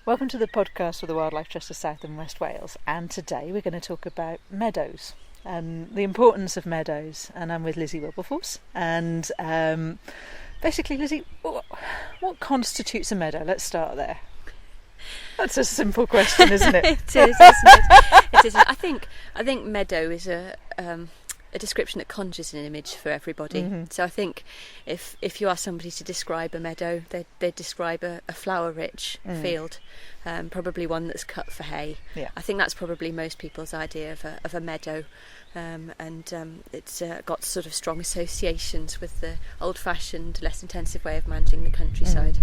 Welcome to the podcast for the Wildlife Trust of South and West Wales, and today we're going to talk about meadows and the importance of meadows. And I'm with Lizzie Wilberforce, and basically, Lizzie, what constitutes a meadow? Let's start there. That's a simple question, isn't it? It is, isn't it? It is. I think meadow is a description that conjures an image for everybody. Mm-hmm. So I think if you ask somebody to describe a meadow, they'd describe a flower-rich field, probably one that's cut for hay. Yeah. I think that's probably most people's idea of a meadow, and it's got sort of strong associations with the old-fashioned, less intensive way of managing the countryside.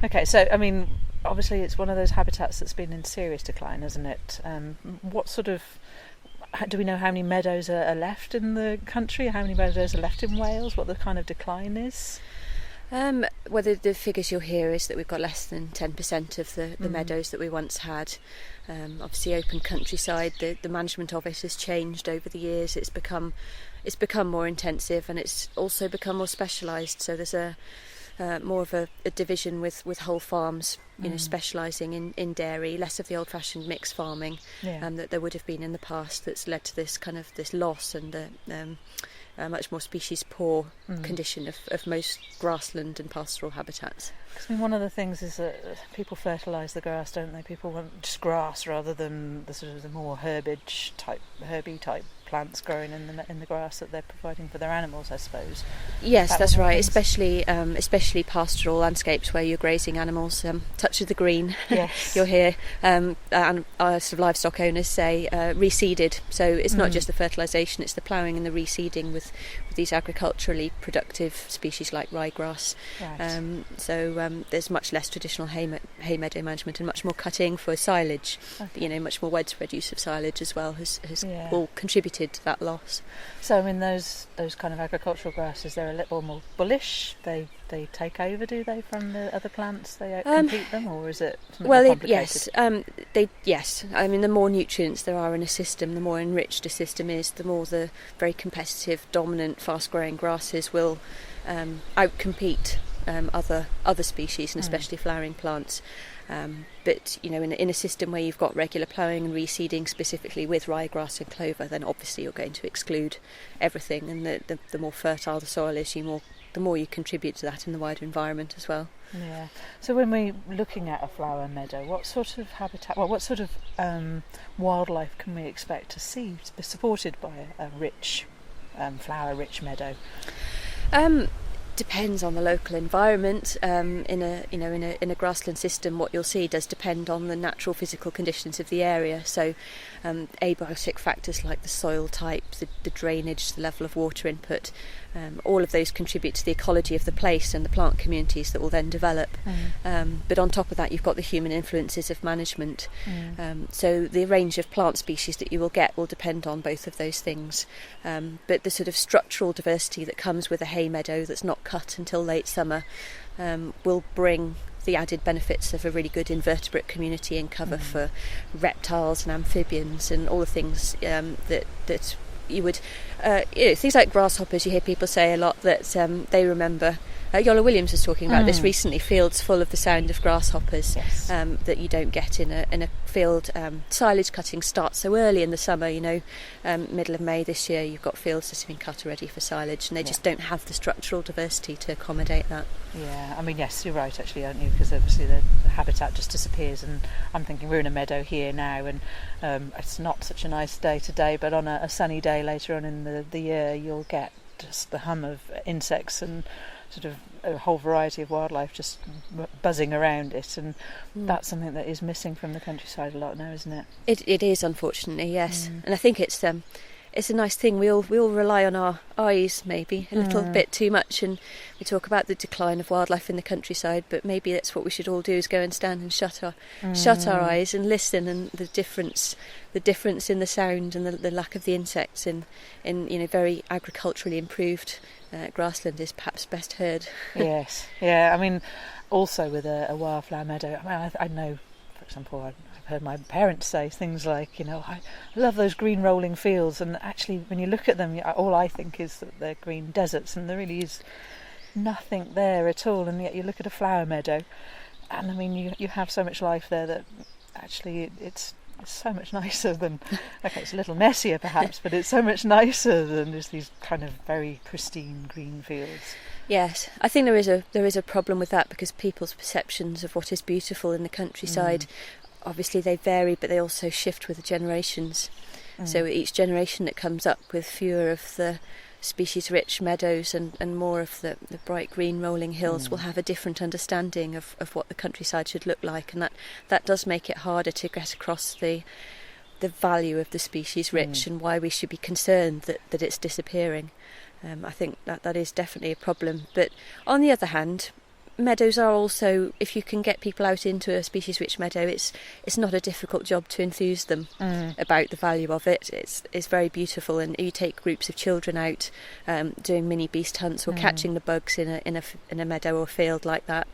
Okay, so I mean, obviously it's one of those habitats that's been in serious decline, isn't it? Do we know how many meadows are left in the country? How many meadows are left in Wales? What the kind of decline is? Well, the figures you'll hear is that we've got less than 10% of the meadows that we once had. Obviously, open countryside, the management of it has changed over the years. It's become more intensive, and it's also become more specialised. So there's more of a division with whole farms, specialising in dairy, less of the old-fashioned mixed farming that there would have been in the past. That's led to this loss and the much more species poor condition of most grassland and pastoral habitats. I mean, one of the things is that people fertilise the grass, don't they? People want just grass rather than the sort of the more herby type plants growing in the grass that they're providing for their animals, I suppose. Yes, that's right. Especially pastoral landscapes where you're grazing animals, touch of the green. Yes. You'll hear and our sort of livestock owners say reseeded. So it's not just the fertilisation; it's the ploughing and the reseeding with these agriculturally productive species like ryegrass. Right. So there's much less traditional hay meadow management and much more cutting for silage. Okay. Much more widespread use of silage as well has all contributed to that loss. So I mean, those kind of agricultural grasses, they're a little more bullish. They take over, do they, from the other plants? They outcompete them, or is it more complicated? Yes. I mean, the more nutrients there are in a system, the more enriched a system is, the more the very competitive, dominant, fast-growing grasses will outcompete other species, and especially flowering plants. But in a system where you've got regular ploughing and reseeding, specifically with ryegrass and clover, then obviously you're going to exclude everything, and the more fertile the soil is, the more you contribute to that in the wider environment as well. Yeah. So when we're looking at a flower meadow, what sort of habitat, what sort of wildlife can we expect to see supported by a rich, flower-rich meadow? Depends on the local environment. In a grassland system, what you'll see does depend on the natural physical conditions of the area. So abiotic factors like the soil type, the drainage, the level of water input, all of those contribute to the ecology of the place and the plant communities that will then develop. But on top of that, you've got the human influences of management. So the range of plant species that you will get will depend on both of those things. But the sort of structural diversity that comes with a hay meadow that's not cut until late summer will bring the added benefits of a really good invertebrate community and cover for reptiles and amphibians and all the things that you would things like grasshoppers. You hear people say a lot that they remember. Yola Williams was talking about this recently, fields full of the sound of grasshoppers. Yes. That you don't get in a field. Silage cutting starts so early in the summer, middle of May this year you've got fields that have been cut already for silage, and they just don't have the structural diversity to accommodate that. Yeah, I mean, yes, you're right actually, aren't you, because obviously the habitat just disappears, and I'm thinking we're in a meadow here now, and it's not such a nice day today, but on a sunny day later on in the year you'll get just the hum of insects and sort of a whole variety of wildlife just buzzing around it, and that's something that is missing from the countryside a lot now, isn't it? It is, unfortunately, yes. And I think it's a nice thing. We all rely on our eyes maybe a little bit too much, and we talk about the decline of wildlife in the countryside, but maybe that's what we should all do, is go and stand and shut our eyes and listen, and the difference in the sound and the lack of the insects in very agriculturally improved grassland is perhaps best heard. Yes, yeah. I mean, also with a wildflower meadow, I know, for example, I've heard my parents say things like, I love those green rolling fields, and actually when you look at them, all I think is that they're green deserts, and there really is nothing there at all. And yet you look at a flower meadow And I mean, you have so much life there that actually it's so much nicer than, okay, it's a little messier perhaps, but it's so much nicer than just these kind of very pristine green fields. Yes, I think there is a problem with that, because people's perceptions of what is beautiful in the countryside, obviously they vary, but they also shift with the generations. So each generation that comes up with fewer of the species-rich meadows and more of the bright green rolling hills will have a different understanding of what the countryside should look like, and that does make it harder to get across the value of the species-rich and why we should be concerned that it's disappearing. I think that is definitely a problem. But on the other hand, meadows are also, if you can get people out into a species-rich meadow, it's not a difficult job to enthuse them about the value of it. It's very beautiful, and you take groups of children out doing mini beast hunts or catching the bugs in a meadow or field like that.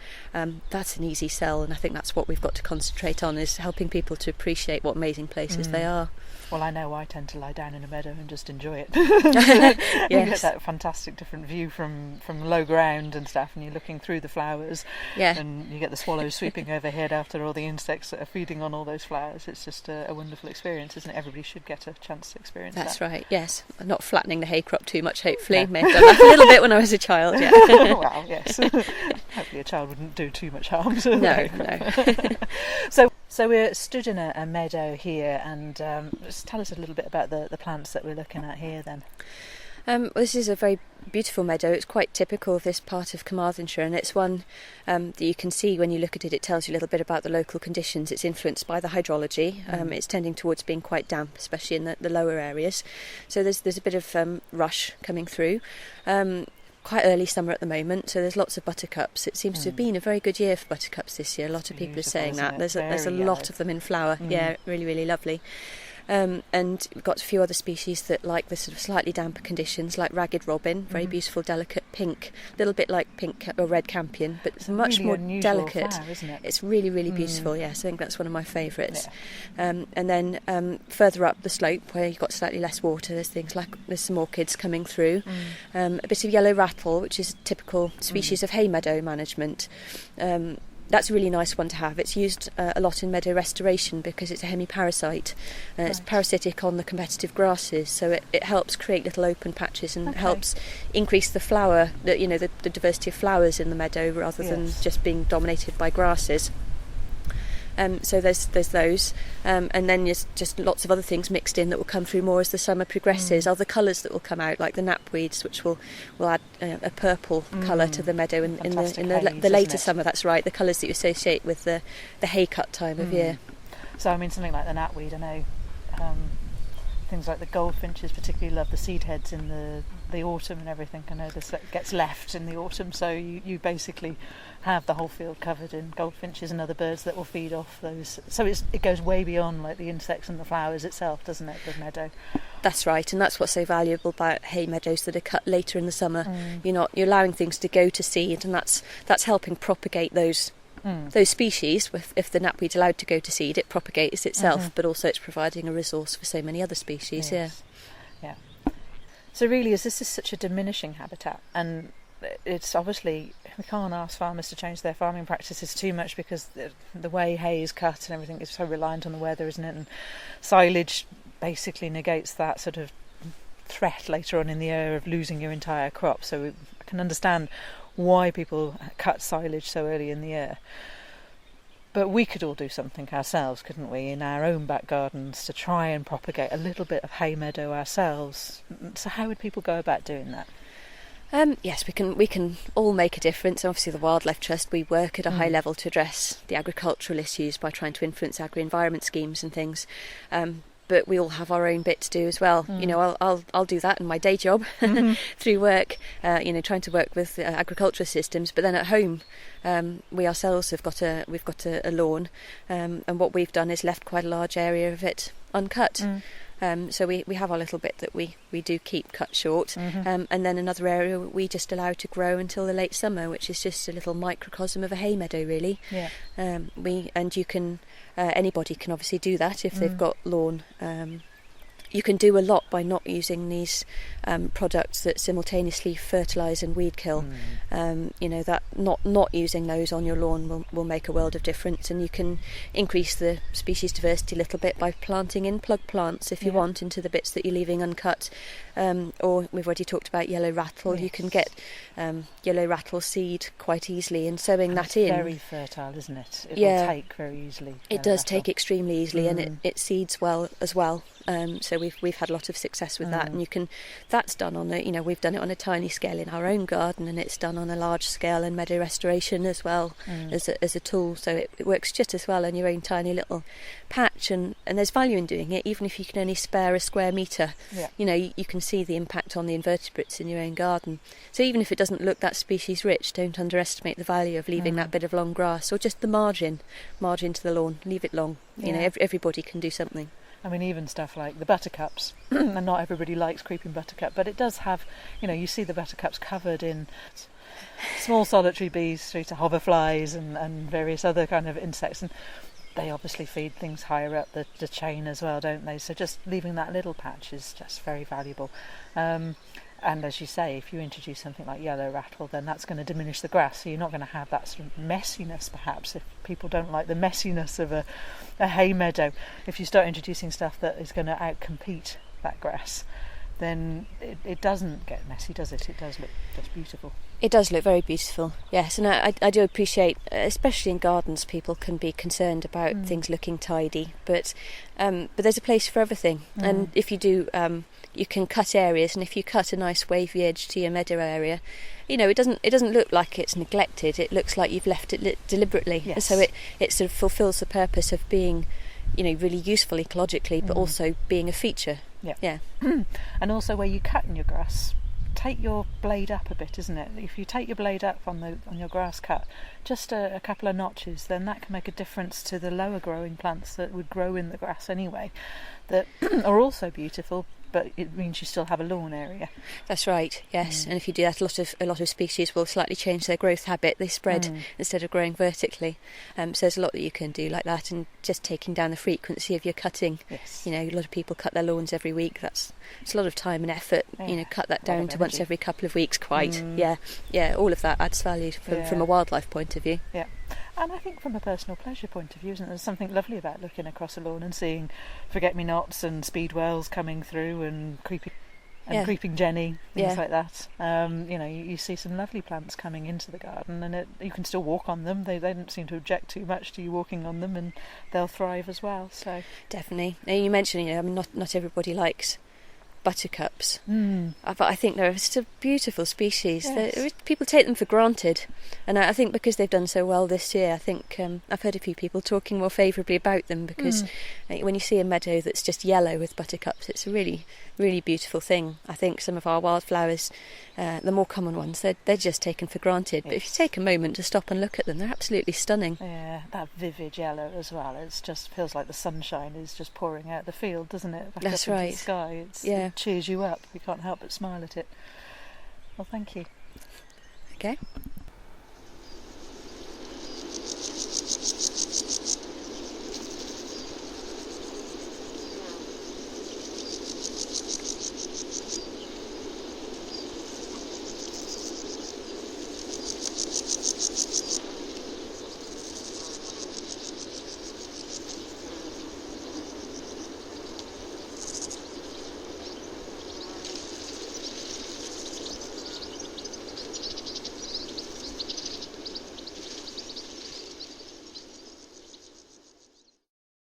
That's an easy sell, and I think that's what we've got to concentrate on, is helping people to appreciate what amazing places they are. Well, I know I tend to lie down in a meadow and just enjoy it. Yes. You get that fantastic different view from low ground and stuff, and you're looking through the flowers, and you get the swallows sweeping overhead after all the insects that are feeding on all those flowers. It's just a wonderful experience, isn't it? Everybody should get a chance to experience that. That's right, yes. Not flattening the hay crop too much, hopefully. May have done that a little bit when I was a child, yeah. Well, yes. Hopefully a child wouldn't do too much harm to the hay crop. So we're stood in a meadow here, and just tell us a little bit about the plants that we're looking at here then. This is a very beautiful meadow. It's quite typical of this part of Carmarthenshire, and it's one that you can see when you look at it. It tells you a little bit about the local conditions. It's influenced by the hydrology. It's tending towards being quite damp, especially in the lower areas. So there's a bit of rush coming through. Quite early summer at the moment, so there's lots of buttercups. It seems to have been a very good year for buttercups this year. A lot of people are saying that. There's a lot of them in flower. Yeah, really, really lovely. And we've got a few other species that like the sort of slightly damper conditions, like ragged robin, very beautiful, delicate pink, a little bit like pink or red campion, but it's much really more delicate. Flower, isn't it? It's really, really beautiful. Yes, I think that's one of my favourites. Yeah. And then further up the slope, where you've got slightly less water, there's some orchids coming through. A bit of yellow rattle, which is a typical species of hay meadow management. That's a really nice one to have. It's used a lot in meadow restoration because it's a hemiparasite. It's parasitic on the competitive grasses, so it helps create little open patches and helps increase the flower, the diversity of flowers in the meadow rather than just being dominated by grasses. So there's those, and then there's just lots of other things mixed in that will come through more as the summer progresses. Other colours that will come out, like the knapweeds, which will add a purple colour to the meadow in the later summer. That's right, the colours that you associate with the hay cut time of year. So I mean, something like the knapweed, I know things like the goldfinches particularly love the seed heads in the autumn and everything. I know this gets left in the autumn, so you basically have the whole field covered in goldfinches and other birds that will feed off those. So it goes way beyond like the insects and the flowers itself, doesn't it, the meadow? That's right, and that's what's so valuable about hay meadows that are cut later in the summer. You're allowing things to go to seed, and that's helping propagate those species. If the knapweed's allowed to go to seed, it propagates itself, but also it's providing a resource for so many other species. Yes. Yeah. So really, is this such a diminishing habitat? And it's obviously, we can't ask farmers to change their farming practices too much because the way hay is cut and everything is so reliant on the weather, isn't it? And silage basically negates that sort of threat later on in the year of losing your entire crop. So I can understand why people cut silage so early in the year. But we could all do something ourselves, couldn't we, in our own back gardens to try and propagate a little bit of hay meadow ourselves. So how would people go about doing that? Yes, we can all make a difference. Obviously, the Wildlife Trust, we work at a high level to address the agricultural issues by trying to influence agri-environment schemes and things. But we all have our own bit to do as well. I'll do that in my day job through work. Trying to work with agricultural systems. But then at home, we ourselves we've got a lawn, and what we've done is left quite a large area of it uncut. So we have our little bit that we do keep cut short, and then another area we just allow to grow until the late summer, which is just a little microcosm of a hay meadow, really. Yeah. Anybody can obviously do that if they've got lawn you can do a lot by not using these products that simultaneously fertilise and weed kill. That not using those on your lawn will make a world of difference, and you can increase the species diversity a little bit by planting in plug plants if you want into the bits that you're leaving uncut. Or we've already talked about yellow rattle. You can get yellow rattle seed quite easily, and sowing that in. It's very fertile, isn't it? It will take very easily. It does take extremely easily, and it seeds well as well. So we've had a lot of success with that, and that's done on we've done it on a tiny scale in our own garden, and it's done on a large scale in meadow restoration as well as a tool. So it works just as well in your own tiny little patch, and there's value in doing it, even if you can only spare a square metre. You can see the impact on the invertebrates in your own garden. So even if it doesn't look that species rich, don't underestimate the value of leaving that bit of long grass, or just the margin to the lawn. Leave it long. Everybody can do something. I mean, even stuff like the buttercups, and not everybody likes creeping buttercup, but it does have, you see the buttercups covered in small solitary bees through to hoverflies and various other kind of insects, and they obviously feed things higher up the chain as well, don't they? So just leaving that little patch is just very valuable. And as you say, if you introduce something like yellow rattle, then that's going to diminish the grass, so you're not going to have that sort of messiness, perhaps, if people don't like the messiness of a hay meadow. If you start introducing stuff that is going to outcompete that grass, then it doesn't get messy, does it? It does look just beautiful. It does look very beautiful, yes, and I do appreciate, especially in gardens, people can be concerned about things looking tidy, but there's a place for everything, and if you do, you can cut areas, and if you cut a nice wavy edge to your meadow area, it doesn't look like it's neglected. It looks like you've left it deliberately, so it sort of fulfills the purpose of being, really useful ecologically, but also being a feature. Yeah. And also where you cut in your grass, take your blade up a bit, isn't it? If you take your blade up on your grass cut, just a couple of notches, then that can make a difference to the lower growing plants that would grow in the grass anyway, that are also beautiful, but it means you still have a lawn area. That's right, yes. And if you do that, a lot of species will slightly change their growth habit. They spread instead of growing vertically. So there's a lot that you can do like that, and just taking down the frequency of your cutting. Yes. A lot of people cut their lawns every week. It's a lot of time and effort. Cut that down to once every couple of weeks. All of that adds value from a wildlife point of view. Yeah. And I think from a personal pleasure point of view, isn't there something lovely about looking across a lawn and seeing forget-me-nots and speedwells coming through and creeping jenny, things like that. You see some lovely plants coming into the garden, and you can still walk on them. They don't seem to object too much to you walking on them, and they'll thrive as well. So definitely. Now, you mentioned, not everybody likes buttercups, but I think they're just a beautiful species. Yes. People take them for granted, and I think because they've done so well this year, I think I've heard a few people talking more favourably about them, because when you see a meadow that's just yellow with buttercups, it's a really, really beautiful thing. I think some of our wildflowers, the more common ones, they're just taken for granted, but if you take a moment to stop and look at them, they're absolutely stunning. Yeah, that vivid yellow as well. It just feels like the sunshine is just pouring out the field, doesn't it? Back That's up right. into the sky. It cheers you up. You can't help but smile at it. Well, thank you. Okay.